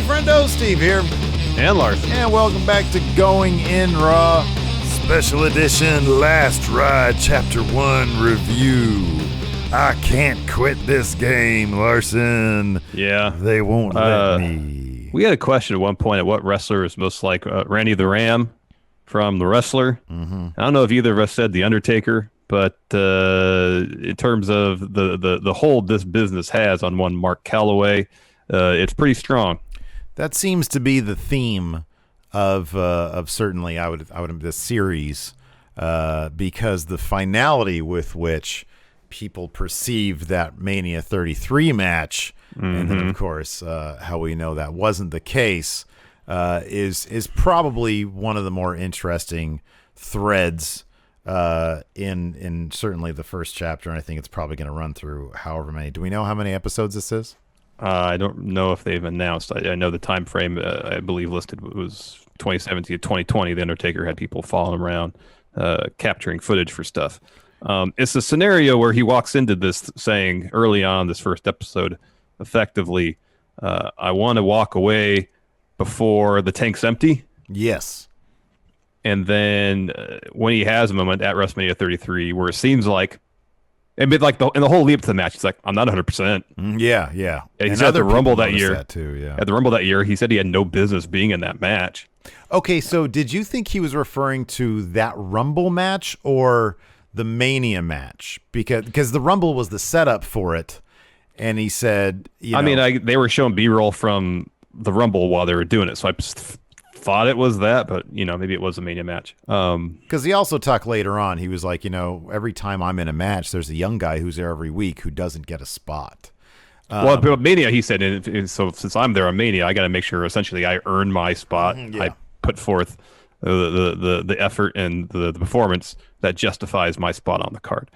friendo, Steve here. And Larson. And welcome back to Going In Raw Special Edition Last Ride Chapter 1 Review. I can't quit this game, Larson. Yeah. They won't let me. We had a question at one point at what wrestler is most like Randy the Ram from The Wrestler. Mm-hmm. I don't know if either of us said The Undertaker, but in terms of the hold this business has on one Mark Calloway, it's pretty strong. That seems to be the theme of certainly I would this series, because the finality with which people perceive that Mania 33 match, and then of course how we know that wasn't the case, is probably one of the more interesting threads in certainly the first chapter, and I think it's probably going to run through however many. Do we know how many episodes this is? I don't know if they've announced. I know the time frame I believe listed was 2017 to 2020. The Undertaker had people following around, capturing footage for stuff. It's a scenario where he walks into this saying early on this first episode, effectively, I want to walk away before the tank's empty. Yes. And then when he has a moment at WrestleMania 33 where it seems like, and like in the whole lead up to the match, he's like, I'm not 100%. Yeah, yeah. And he said at the Rumble that year. That too, yeah. At the Rumble that year, he said he had no business being in that match. Okay, so did you think he was referring to that Rumble match or the Mania match? Because the Rumble was the setup for it, and he said, they were showing B-roll from the Rumble while they were doing it, so I just thought it was that, but maybe it was a Mania match. Because he also talked later on. He was like, every time I'm in a match, there's a young guy who's there every week who doesn't get a spot. Well, but Mania, he said, and so since I'm there on Mania, I got to make sure essentially I earn my spot. Yeah. I put forth the effort and the performance that justifies my spot on the card.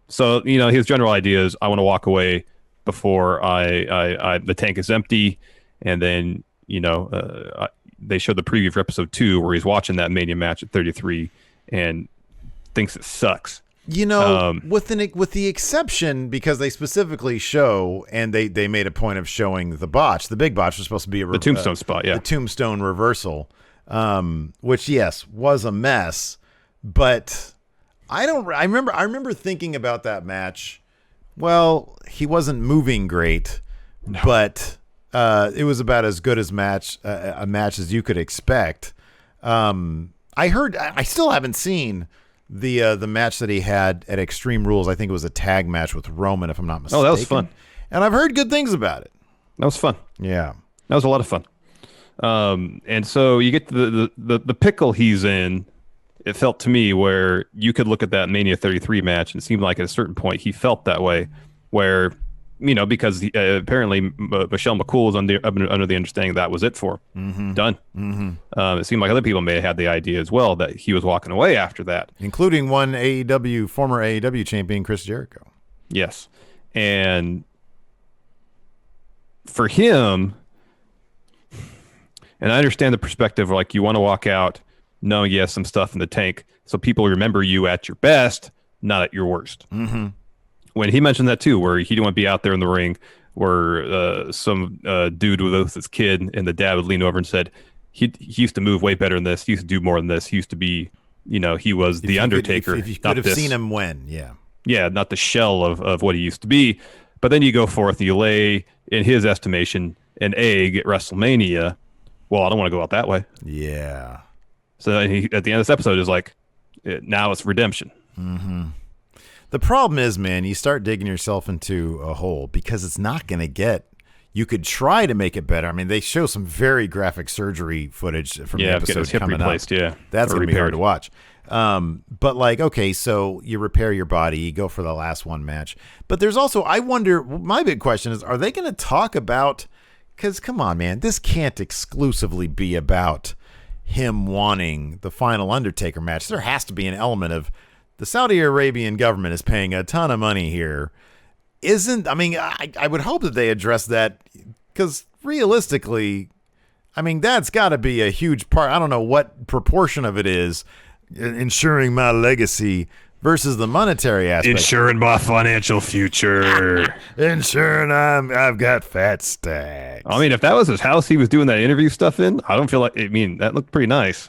So his general idea is I want to walk away before the tank is empty, and then they showed the preview for episode 2 where he's watching that Mania match at 33 and thinks it sucks. With the exception, because they specifically show, and they made a point of showing the botch. The big botch was supposed to be the tombstone spot, yeah. The tombstone reversal, which, yes, was a mess. But I remember thinking about that match. Well, he wasn't moving great, but it was about as good as a match as you could expect. I still haven't seen the match that he had at Extreme Rules. I think it was a tag match with Roman, if I'm not mistaken. Oh, that was fun. And I've heard good things about it. That was fun. Yeah. That was a lot of fun. And so you get the pickle he's in. It felt to me where you could look at that Mania 33 match and it seemed like at a certain point he felt that way, where because apparently Michelle McCool was under the understanding that was it for him. Mm-hmm. Done. Mm-hmm. It seemed like other people may have had the idea as well that he was walking away after that, including former AEW champion Chris Jericho. Yes, and for him, and I understand the perspective, like you want to walk out knowing you have some stuff in the tank, so people remember you at your best, not at your worst. Mm-hmm. When he mentioned that too, where he didn't want to be out there in the ring, where some dude with his kid and the dad would lean over and said, he used to move way better than this. He used to do more than this. He used to be, he was the Undertaker. If you could have seen him when, yeah. Yeah, not the shell of what he used to be. But then you go forth and you lay, in his estimation, an egg at WrestleMania. Well, I don't want to go out that way. Yeah. So he, at the end of this episode, is like, now it's redemption. Mm-hmm. The problem is, man, you start digging yourself into a hole because it's not going to get. You could try to make it better. I mean, they show some very graphic surgery footage from the episode coming replaced, up. Yeah, that's going to be hard to watch. But okay, so you repair your body, you go for the last one match. But there's also, I wonder, my big question is, are they going to talk about? Because come on, man, this can't exclusively be about him wanting the final Undertaker match. There has to be an element of the Saudi Arabian government is paying a ton of money here. I would hope that they address that, because realistically, that's got to be a huge part. I don't know what proportion of it is ensuring my legacy versus the monetary aspect. Ensuring my financial future. Ensuring I've got fat stacks. I mean, if that was his house he was doing that interview stuff in, I don't feel like, I mean, that looked pretty nice.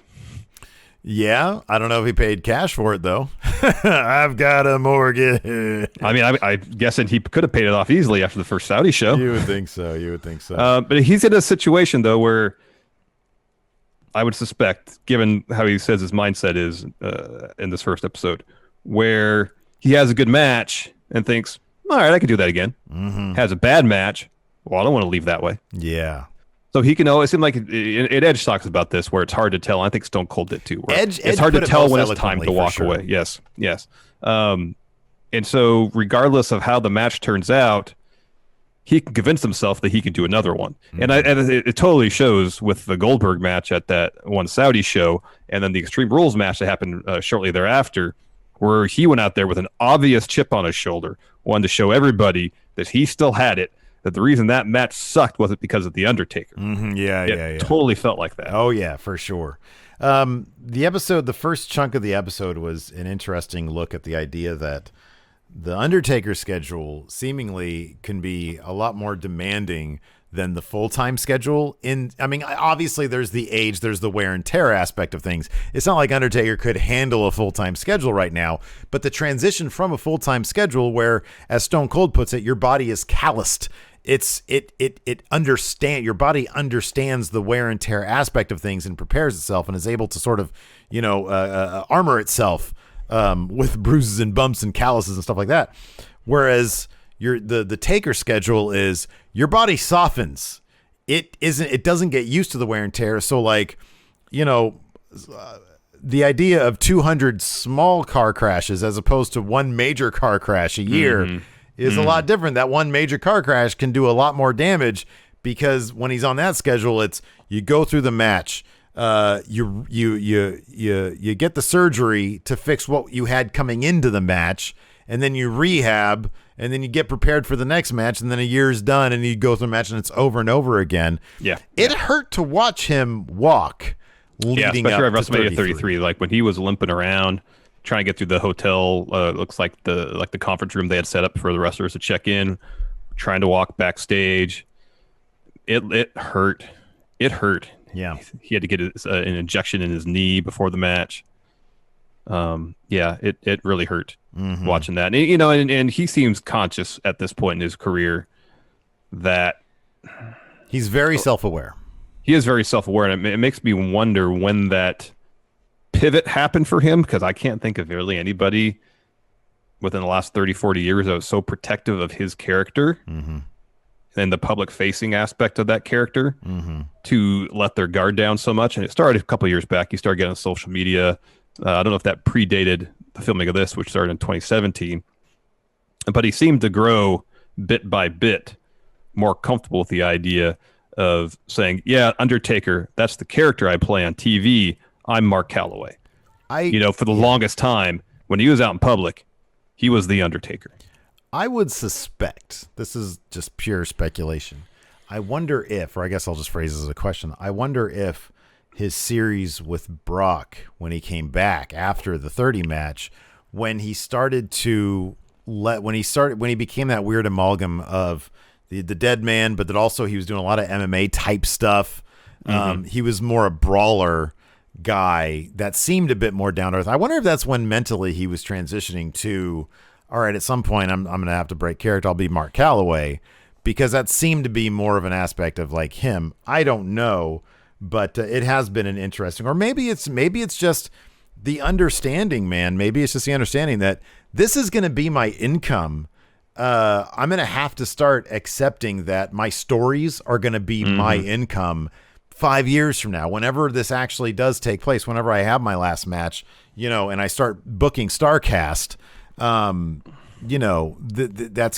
Yeah, I don't know if he paid cash for it, though. I've got a mortgage. I mean, I'm guessing he could have paid it off easily after the first Saudi show. You would think so. But he's in a situation, though, where I would suspect, given how he says his mindset is in this first episode, where he has a good match and thinks, all right, I can do that again. Mm-hmm. Has a bad match. Well, I don't want to leave that way. Yeah. So he can always seem like Edge talks about this, where it's hard to tell. I think Stone Cold did too. Edge it's hard to tell when it's time eloquently, to walk for sure. away. Yes. And so, regardless of how the match turns out, he can convince himself that he can do another one. Mm-hmm. And it totally shows with the Goldberg match at that one Saudi show, and then the Extreme Rules match that happened shortly thereafter, where he went out there with an obvious chip on his shoulder, wanted to show everybody that he still had it. That the reason that match sucked wasn't because of The Undertaker. Mm-hmm. Yeah. Totally felt like that. Oh, yeah, for sure. The first chunk of the episode was an interesting look at the idea that the Undertaker's schedule seemingly can be a lot more demanding than the full-time schedule. Obviously there's the age, there's the wear and tear aspect of things. It's not like Undertaker could handle a full-time schedule right now, but the transition from a full-time schedule where, as Stone Cold puts it, your body is calloused. Your body understands the wear and tear aspect of things and prepares itself and is able to sort of, armor itself with bruises and bumps and calluses and stuff like that. Whereas the Taker schedule is your body softens. It doesn't get used to the wear and tear. So the idea of 200 small car crashes as opposed to one major car crash a year is a lot different. That one major car crash can do a lot more damage because when he's on that schedule, it's you go through the match, you get the surgery to fix what you had coming into the match, and then you rehab, and then you get prepared for the next match, and then a year's done, and you go through the match, and it's over and over again. Yeah, it hurt to watch him walk. Leading especially up at WrestleMania to 33, like when he was limping around, trying to get through the hotel. Looks like the conference room they had set up for the wrestlers to check in, trying to walk backstage. It hurt. It hurt. Yeah, he had to get an injection in his knee before the match. It really hurt watching that. And he seems conscious at this point in his career that he's very self-aware. He is very self-aware, and it makes me wonder when that pivot happened for him, because I can't think of really anybody within the last 30, 40 years that was so protective of his character and the public-facing aspect of that character to let their guard down so much. And it started a couple of years back. He started getting on social media. I don't know if that predated the filming of this, which started in 2017. But he seemed to grow bit by bit more comfortable with the idea of saying, yeah, Undertaker, that's the character I play on TV. I'm Mark Calloway. For the longest time, when he was out in public, he was the Undertaker. I would suspect, this is just pure speculation, I wonder if, or I guess I'll just phrase this as a question, I wonder if his series with Brock, when he came back after the 30 match, when he became that weird amalgam of the dead man, but that also he was doing a lot of MMA type stuff. He was more a brawler guy that seemed a bit more down to earth. I wonder if that's when mentally he was transitioning to, all right, at some point I'm going to have to break character. I'll be Mark Calloway, because that seemed to be more of an aspect of like him. I don't know, but it has been an interesting, or maybe it's just the understanding, man. Maybe it's just the understanding that this is going to be my income. I'm going to have to start accepting that my stories are going to be my income 5 years from now, whenever this actually does take place, whenever I have my last match, and I start booking StarCast, that's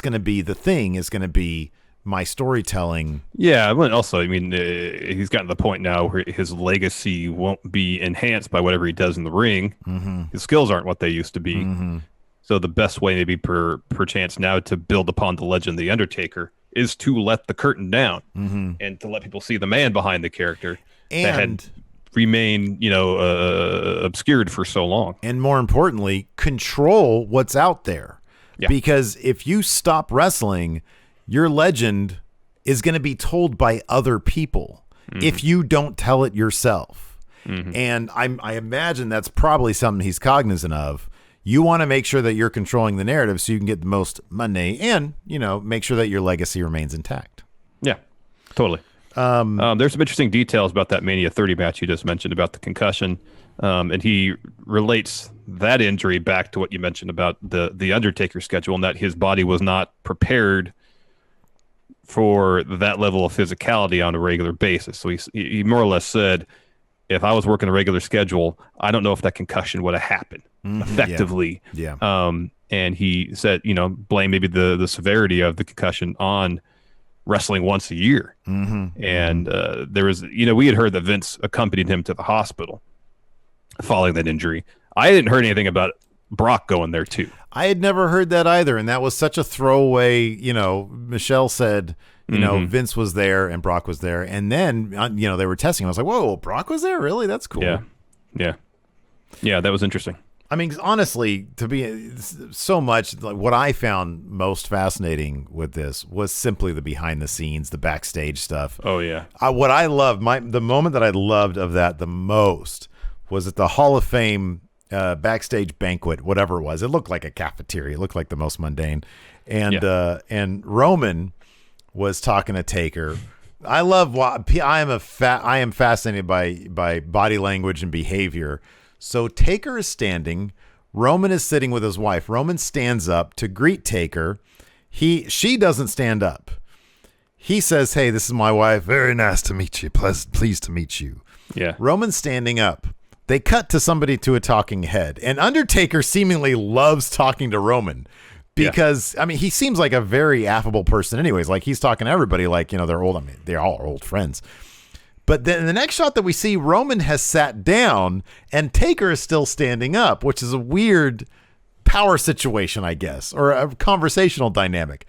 going to be the thing, is going to be my storytelling. Yeah, but also, he's gotten to the point now where his legacy won't be enhanced by whatever he does in the ring. His skills aren't what they used to be. So the best way, maybe perchance now, to build upon the legend of The Undertaker is to let the curtain down and to let people see the man behind the character that had remain, obscured for so long. And more importantly, control what's out there. Yeah. Because if you stop wrestling, your legend is going to be told by other people if you don't tell it yourself. And I imagine that's probably something he's cognizant of. You want to make sure that you're controlling the narrative so you can get the most money and, make sure that your legacy remains intact. Yeah, totally. There's some interesting details about that Mania 30 match you just mentioned about the concussion. And he relates that injury back to what you mentioned about the Undertaker's schedule, and that his body was not prepared for that level of physicality on a regular basis. So he more or less said, if I was working a regular schedule, I don't know if that concussion would have happened effectively. Yeah. And he said, blame maybe the severity of the concussion on wrestling once a year. And there was, we had heard that Vince accompanied him to the hospital following that injury. I hadn't heard anything about Brock going there too. I had never heard that either, and that was such a throwaway. Michelle said, Vince was there and Brock was there, and then they were testing. I was like, whoa, Brock was there? Really? That's cool. Yeah. That was interesting. I mean, honestly, to be so much like what I found most fascinating with this was simply the behind the scenes, the backstage stuff. Oh yeah. What I loved, the moment that I loved of that the most was at the Hall of Fame backstage banquet, whatever it was. It looked like a cafeteria. It looked like the most mundane. And Roman was talking to Taker. I am fascinated by body language and behavior. So Taker is standing. Roman is sitting with his wife. Roman stands up to greet Taker. She doesn't stand up. He says, "Hey, this is my wife. Very nice to meet you. Pleased to meet you." Yeah. Roman's standing up. They cut to somebody to a talking head, and Undertaker seemingly loves talking to Roman because, I mean, he seems like a very affable person anyways. Like, he's talking to everybody like, they're old. I mean, they're all old friends. But then in the next shot that we see, Roman has sat down and Taker is still standing up, which is a weird power situation, I guess, or a conversational dynamic.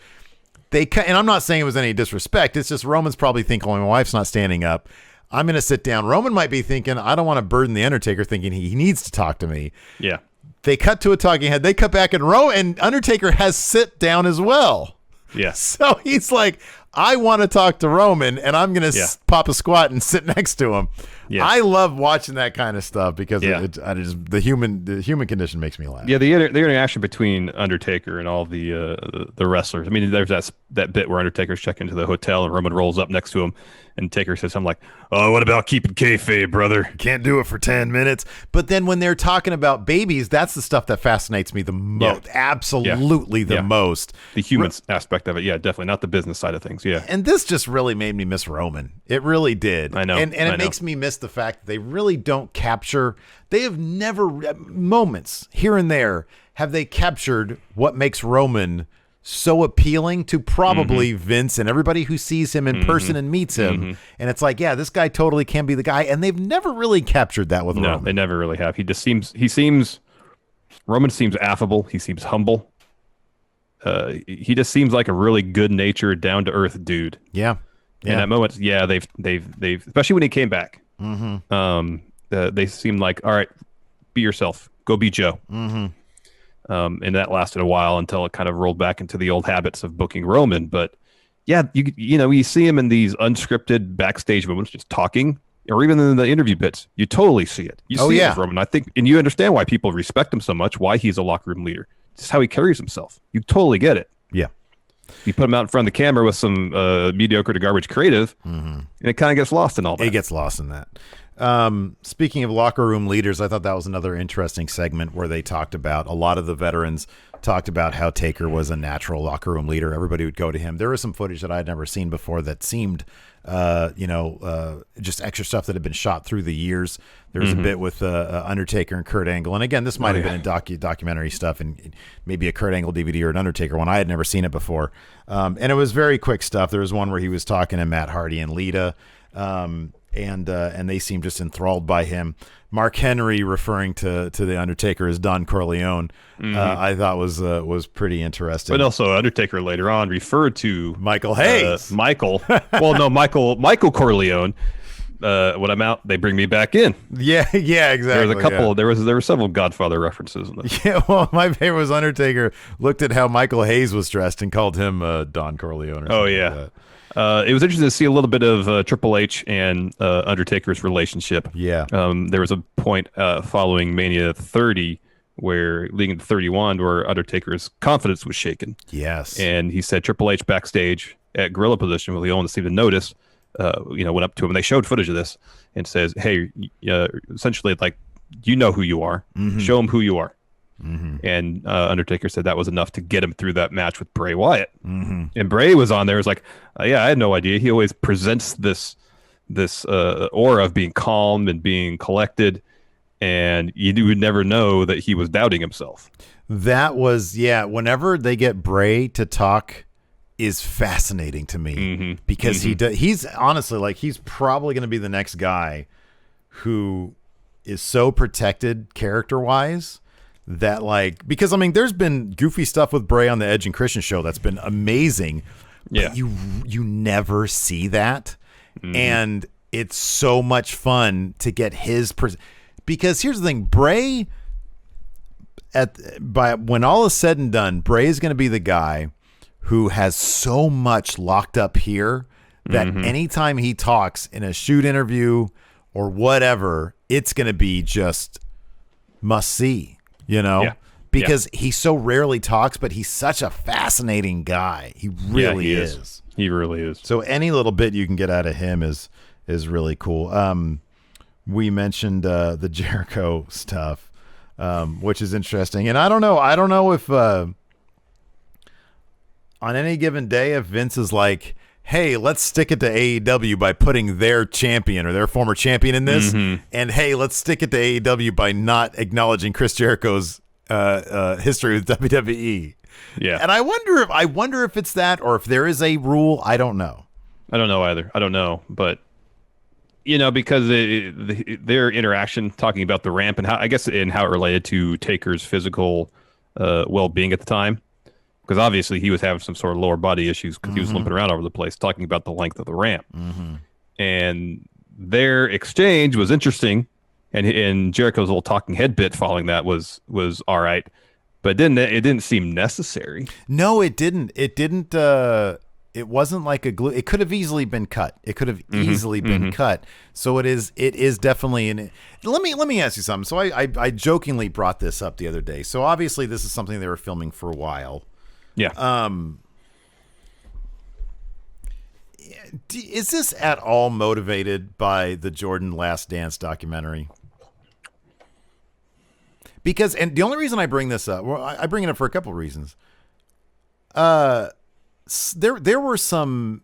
And I'm not saying it was any disrespect. It's just Roman's probably thinking, well, my wife's not standing up. I'm going to sit down. Roman might be thinking, I don't want to burden the Undertaker, thinking he needs to talk to me. Yeah. They cut to a talking head. They cut back and Undertaker has sit down as well. Yeah. So he's like, I want to talk to Roman, and I'm going to pop a squat and sit next to him. Yeah. I love watching that kind of stuff because the human condition makes me laugh. Yeah, the interaction between Undertaker and all the wrestlers. I mean, there's that bit where Undertaker's checking into the hotel and Roman rolls up next to him, and Taker says something like, "Oh, what about keeping kayfabe, brother? Can't do it for 10 minutes." But then when they're talking about babies, that's the stuff that fascinates me the most. Absolutely the most. The human aspect of it, definitely not the business side of things. Yeah. And this just really made me miss Roman. It really did. I know. And it makes me miss the fact that they really don't capture. They have never, moments here and there, have they captured what makes Roman so appealing to probably Vince and everybody who sees him in person and meets him. And it's like, this guy totally can be the guy. And they've never really captured that with Roman. No, they never really have. Roman seems affable. He seems humble. He just seems like a really good-natured, down-to-earth dude. Yeah. In that moment, they've especially when he came back. They seemed like, all right, be yourself. Go be Joe. And that lasted a while until it kind of rolled back into the old habits of booking Roman. But you see him in these unscripted backstage moments, just talking, or even in the interview bits. You totally see it. You see it with Roman. I think, and you understand why people respect him so much, why he's a locker room leader. Just how he carries himself. You totally get it. Yeah. You put him out in front of the camera with some mediocre to garbage creative, and it kind of gets lost in all that. It gets lost in that. Speaking of locker room leaders, I thought that was another interesting segment where they talked about, a lot of the veterans talked about how Taker was a natural locker room leader. Everybody would go to him. There was some footage that I had never seen before that seemed, just extra stuff that had been shot through the years. There was a bit with Undertaker and Kurt Angle. And again, this might have been in documentary stuff and maybe a Kurt Angle DVD or an Undertaker one. I had never seen it before. And it was very quick stuff. There was one where he was talking to Matt Hardy and Lita. And they seemed just enthralled by him. Mark Henry referring to the Undertaker as Don Corleone, I thought was pretty interesting. But also Undertaker later on referred to Michael Hayes. Michael Corleone, when I'm out, they bring me back in. Yeah, yeah, exactly. There was a couple. There were several Godfather references in this. Yeah, well, my favorite was Undertaker looked at how Michael Hayes was dressed and called him Don Corleone. Or something Yeah. like that. It was interesting to see a little bit of Triple H and Undertaker's relationship. Yeah. There was a point following Mania 30 where leading into 31 where Undertaker's confidence was shaken. Yes. And he said Triple H backstage at gorilla position, well, the owner seemed to notice, went up to him and they showed footage of this and says, hey, essentially like, you know who you are. Mm-hmm. Show him who you are. Mm-hmm. And Undertaker said that was enough to get him through that match with Bray Wyatt. Mm-hmm. And Bray was on there. It was like, yeah, I had no idea. He always presents this aura of being calm and being collected, and you would never know that he was doubting himself. That was, yeah. Whenever they get Bray to talk, is fascinating to me because he's honestly like he's probably going to be the next guy who is so protected character wise. That like, because I mean, there's been goofy stuff with Bray on the Edge and Christian show that's been amazing. Yeah, but you never see that, and it's so much fun to get his because here's the thing, Bray. When all is said and done, Bray is going to be the guy who has so much locked up here that anytime he talks in a shoot interview or whatever, it's going to be just must see. Because he so rarely talks, but he's such a fascinating guy. He really is. He really is. So any little bit you can get out of him is really cool. We mentioned the Jericho stuff, which is interesting. And I don't know if on any given day, if Vince is like, hey, let's stick it to AEW by putting their champion or their former champion in this. And hey, let's stick it to AEW by not acknowledging Chris Jericho's history with WWE. Yeah. And I wonder if it's that or if there is a rule. I don't know. I don't know either. I don't know. But, because their interaction talking about the ramp and how it related to Taker's physical well-being at the time. Because obviously he was having some sort of lower body issues because he was limping around over the place, talking about the length of the ramp. And their exchange was interesting, and Jericho's little talking head bit following that was all right, but it didn't seem necessary. No, it didn't. It didn't. It wasn't like a glue. It could have easily been cut. It could have easily been cut. So it is definitely Let me ask you something. So I jokingly brought this up the other day. So obviously this is something they were filming for a while. Yeah. Is this at all motivated by the Jordan Last Dance documentary? Because, and the only reason I bring this up, well, I bring it up for a couple of reasons. There were some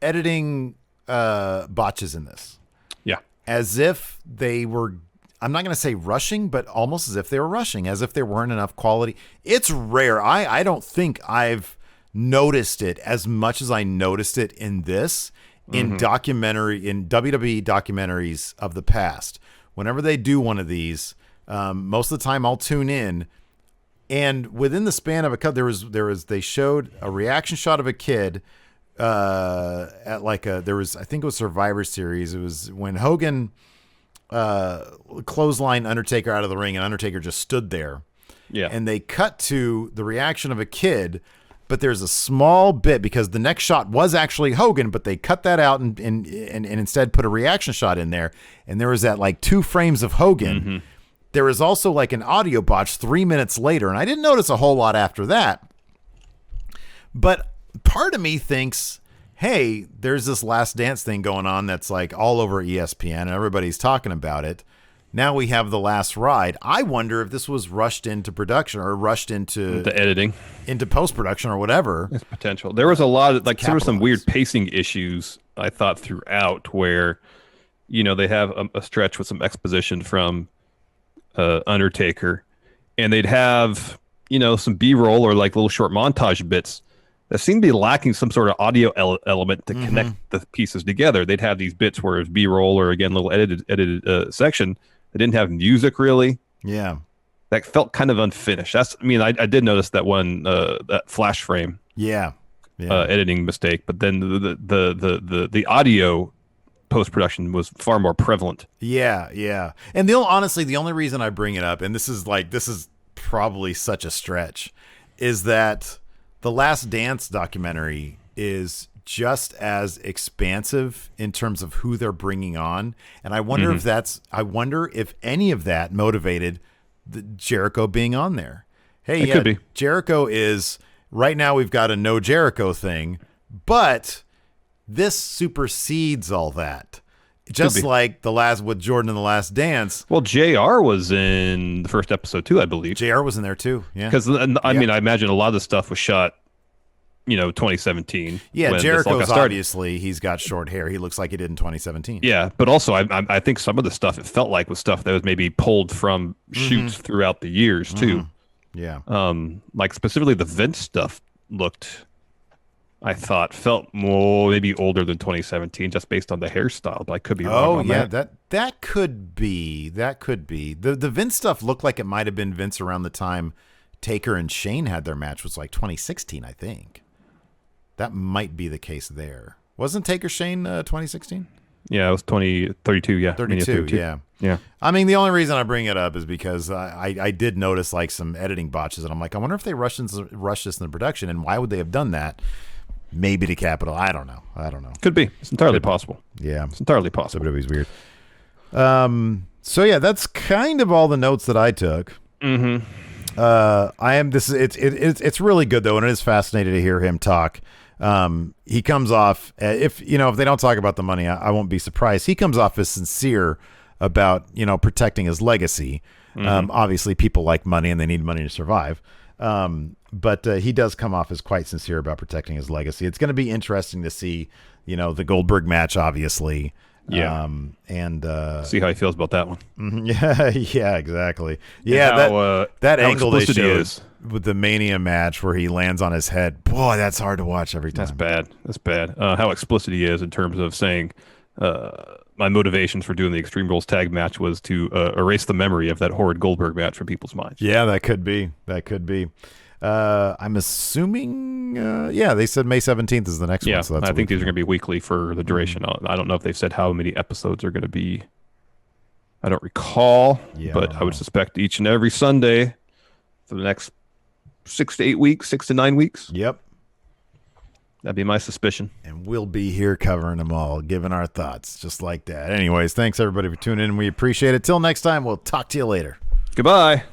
editing botches in this. Yeah. As if they were, I'm not going to say rushing, but almost as if they were rushing, as if there weren't enough quality. It's rare. I don't think I've noticed it as much as I noticed it in this, in WWE documentaries of the past. Whenever they do one of these, most of the time I'll tune in, and within the span of a cut, they showed a reaction shot of a kid at I think it was Survivor Series. It was when Hogan clothesline Undertaker out of the ring, and Undertaker just stood there. Yeah. And they cut to the reaction of a kid, but there's a small bit because the next shot was actually Hogan, but they cut that out and instead put a reaction shot in there. And there was that like 2 frames of Hogan. There was also like an audio botch 3 minutes later, and I didn't notice a whole lot after that. But part of me thinks, hey, there's this Last Dance thing going on that's like all over ESPN and everybody's talking about it. Now we have The Last Ride. I wonder if this was rushed into production or rushed into the editing, into post-production or whatever. It's potential. There was a lot of there were some weird pacing issues, I thought, throughout where, they have a stretch with some exposition from Undertaker, and they'd have, some B-roll or like little short montage bits that seemed to be lacking some sort of audio element to connect the pieces together. They'd have these bits where it was B-roll or, again, little edited section. They didn't have music, really. Yeah. That felt kind of unfinished. I did notice that one, that flash frame. Yeah. Editing mistake. But then the audio post-production was far more prevalent. Yeah. And honestly, the only reason I bring it up, and this is probably such a stretch, is that the Last Dance documentary is just as expansive in terms of who they're bringing on, and I wonder if any of that motivated the Jericho being on there. Hey, it could be. Jericho is right now. We've got a no Jericho thing, but this supersedes all that. Just like with Jordan in the Last Dance. Well, JR was in the first episode too, I believe. JR was in there too. Yeah. Because I mean, I imagine a lot of the stuff was shot, 2017. Yeah, Jericho's obviously, he's got short hair. He looks like he did in 2017. Yeah, but also I think some of the stuff, it felt like, was stuff that was maybe pulled from shoots throughout the years too. Yeah. Like specifically the Vince stuff felt more maybe older than 2017 just based on the hairstyle, but I could be wrong on that. That could be. The Vince stuff looked like it might have been Vince around the time Taker and Shane had their match, was like 2016, I think. That might be the case there. Wasn't Taker Shane 2016? Yeah, it was 2032. Yeah, 32. Yeah. I mean, the only reason I bring it up is because I did notice like some editing botches, and I'm like, I wonder if they rushed this in the production, and why would they have done that? Maybe to capital. I don't know. Could be. It's entirely possible. Yeah, it's entirely possible. So it was weird. So yeah, that's kind of all the notes that I took. Mm-hmm. It's really good though, and it is fascinating to hear him talk. He comes off, if they don't talk about the money, I won't be surprised. He comes off as sincere about, protecting his legacy. Obviously people like money and they need money to survive. But he does come off as quite sincere about protecting his legacy. It's going to be interesting to see, the Goldberg match, obviously. Yeah. And see how he feels about that one. Yeah, exactly. Yeah, that angle they showed with the Mania match where he lands on his head. Boy, that's hard to watch every time. That's bad. How explicit he is in terms of saying, my motivations for doing the Extreme Rules tag match was to erase the memory of that horrid Goldberg match from people's minds. Yeah, that could be. I'm assuming, they said May 17th is the next one. So that's I think these are going to be weekly for the duration. I don't know if they've said how many episodes are going to be. I don't recall, but I would suspect each and every Sunday for the next 6 to 9 weeks. Yep. That'd be my suspicion. And we'll be here covering them all, giving our thoughts just like that. Anyways, thanks everybody for tuning in. We appreciate it. Till next time, we'll talk to you later. Goodbye.